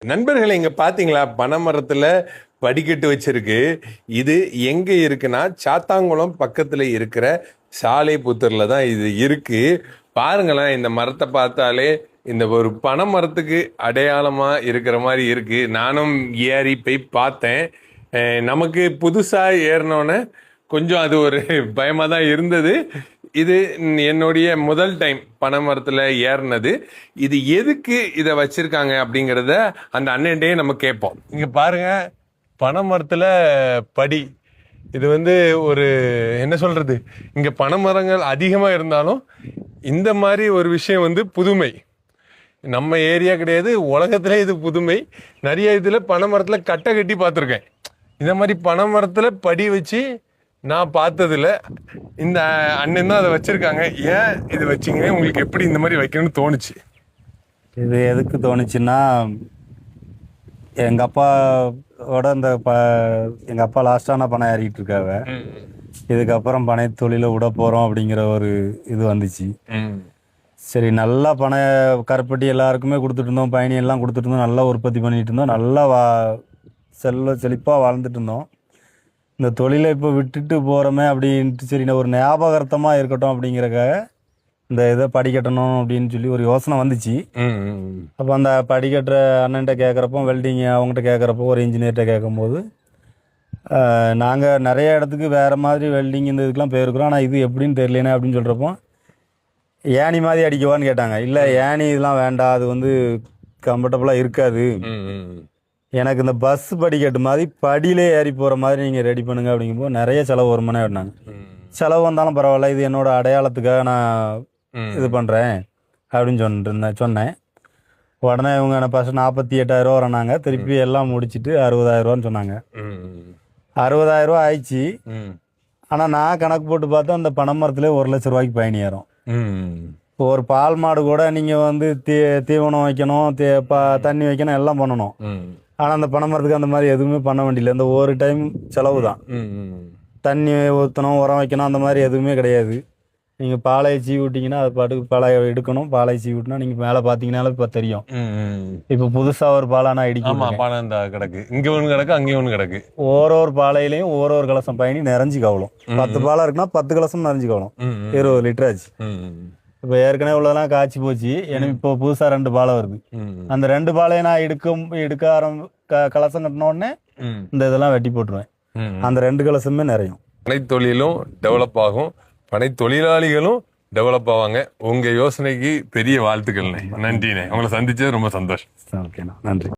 நண்பர்களே, இங்க பாத்தீங்களா? பனைமரத்துல படிக்கட்டு வச்சிருக்கு. இது எங்க இருக்குன்னா, சாத்தான்குளம் பக்கத்துல இருக்கிற சாலைப்புத்தூர்ல தான் இது இருக்கு. பாருங்களேன், இந்த மரத்தை பார்த்தாலே இந்த ஒரு பனைமரத்துக்கு அடையாளமா இருக்கிற மாதிரி இருக்கு. நானும் ஏறி போய் பார்த்தேன். நமக்கு புதுசா ஏறினோன்னே கொஞ்சம் அது ஒரு பயமா தான் இருந்தது. இது என்னுடைய முதல் டைம் பனைமரத்துல ஏறினது. இது எதுக்கு இதை வச்சிருக்காங்க அப்படிங்கிறத அந்த அண்ணன்டே நம்ம கேட்போம். இங்க பாருங்க, பனைமரத்துல படி. இது ஒரு என்ன சொல்றது, இங்க பனைமரங்கள் அதிகமா இருந்தாலும் இந்த மாதிரி ஒரு விஷயம் புதுமை. நம்ம ஏரியா கிடையாது, உலகத்திலே இது புதுமை. நிறைய இதுல பனைமரத்துல கட்டை கட்டி பார்த்துருக்கேன். இந்த மாதிரி பனைமரத்துல படி வச்சு நான் பார்த்ததில்ல. இந்த அண்ணன் தான் அதை வச்சிருக்காங்க. ஏன் இது வச்சிங்க? உங்களுக்கு எப்படி இந்த மாதிரி வைக்கணும்னு தோணுச்சு? இது எதுக்கு தோணுச்சுன்னா, எங்கள் அப்பாவோட எங்கள் அப்பா லாஸ்ட்டான பணம் ஏறிக்கிட்டு இருக்காங்க. இதுக்கப்புறம் பனை தொழில விட போகிறோம் அப்படிங்கிற ஒரு இது வந்துச்சு. சரி, நல்லா பனை கருப்பட்டி எல்லாருக்குமே கொடுத்துட்டு இருந்தோம், பயணி எல்லாம் கொடுத்துட்டு இருந்தோம், நல்லா உற்பத்தி பண்ணிட்டு இருந்தோம், நல்லா செழிப்பாக வாழ்ந்துட்டு இருந்தோம். இந்த தொழிலை இப்போ விட்டுட்டு போகிறோமே அப்படின்ட்டு, சரி ஒரு ஞாபகார்த்தமாக இருக்கட்டும் அப்படிங்கிறக்காக இந்த இதை படிக்கட்டணும் அப்படின்னு சொல்லி ஒரு யோசனை வந்துச்சு. அப்போ அந்த படிக்கட்டுற அண்ணன்ட்ட கேட்குறப்போ, வெல்டிங் அவங்ககிட்ட கேட்குறப்போ, ஒரு இன்ஜினியர்கிட்ட கேட்கும்போது, நாங்கள் நிறைய இடத்துக்கு வேறு மாதிரி வெல்டிங் இந்த இதுக்கெலாம் போயிருக்கிறோம், ஆனால் இது எப்படின்னு தெரியலேனே அப்படின்னு சொல்கிறப்போ, ஏணி மாதிரி அடிக்கவான்னு கேட்டாங்க. இல்லை, ஏணி இதெல்லாம் வேண்டாம், அது கம்ஃபர்டபுளாக இருக்காது, எனக்கு இந்த பஸ் படிக்கட்டு மாதிரி படியிலே ஏறி போகிற மாதிரி நீங்கள் ரெடி பண்ணுங்க அப்படிங்கும்போது நிறைய செலவு வருமானே விட்டாங்க. செலவு வந்தாலும் பரவாயில்ல, இது என்னோட அடையாளத்துக்காக நான் இது பண்ணுறேன் அப்படின்னு சொன்னேன். உடனே இவங்க ஃபஸ்ட்டு 48,000 வரானாங்க. திருப்பி எல்லாம் முடிச்சுட்டு 60,000 சொன்னாங்க. 60,000 ஆயிடுச்சு. ஆனால் நான் கணக்கு போட்டு பார்த்தா அந்த பனைமரத்துலேயே 1,00,000 ரூபாய்க்கு பயணி ஏறும். இப்போ ஒரு பால் மாடு கூட நீங்கள் தீவனம் வைக்கணும், தண்ணி வைக்கணும், எல்லாம் பண்ணணும். ஆனால் அந்த பனைமரத்துக்கு அந்த மாதிரி எதுவுமே பண்ண வேண்டியதில்லை. இந்த ஒரு டைம் செலவு தான். தண்ணி ஊற்றணும், உரம் வைக்கணும், அந்த மாதிரி எதுவுமே கிடையாது. நீங்கள் பாலையை சீவி விட்டிங்கன்னா அது பாட்டுக்கு பாலையை எடுக்கணும். பாலையை சீவி விட்டினா நீங்கள் மேலே பார்த்தீங்கன்னாலும் இப்போ தெரியும். இப்போ புதுசாக ஒரு பாலை நான் இடிக்கணும், கிடக்கு, இங்கே ஒன்று கிடக்கு, அங்கே ஒன்று கிடக்கு. ஒரு பாலையிலையும் ஒரு கலசம் பயணி நிறைஞ்சு கவலும். 10 பாலை இருக்குன்னா 10 கலசம் நிறைஞ்சு கவலும். 20 லிட்டர் ஆச்சு. இப்போ ஏற்கனவே உள்ளதெல்லாம் காய்ச்சி போச்சு. எனக்கு இப்போ புதுசாக 2 பாலை வருது. அந்த 2 பாலையை நான் கலசம் கட்டின உடனே இந்த இதெல்லாம் வெட்டி போட்டுருவேன். அந்த 2 கலசமே நிறையும். பனை தொழிலும் டெவலப் ஆகும், பனை தொழிலாளிகளும் டெவலப் ஆவாங்க. உங்க யோசனைக்கு பெரிய வாழ்த்துக்கள்ண்ணே. நன்றிண்ணே, உங்களை சந்திச்சது ரொம்ப சந்தோஷம். ஓகேண்ணா, நன்றி.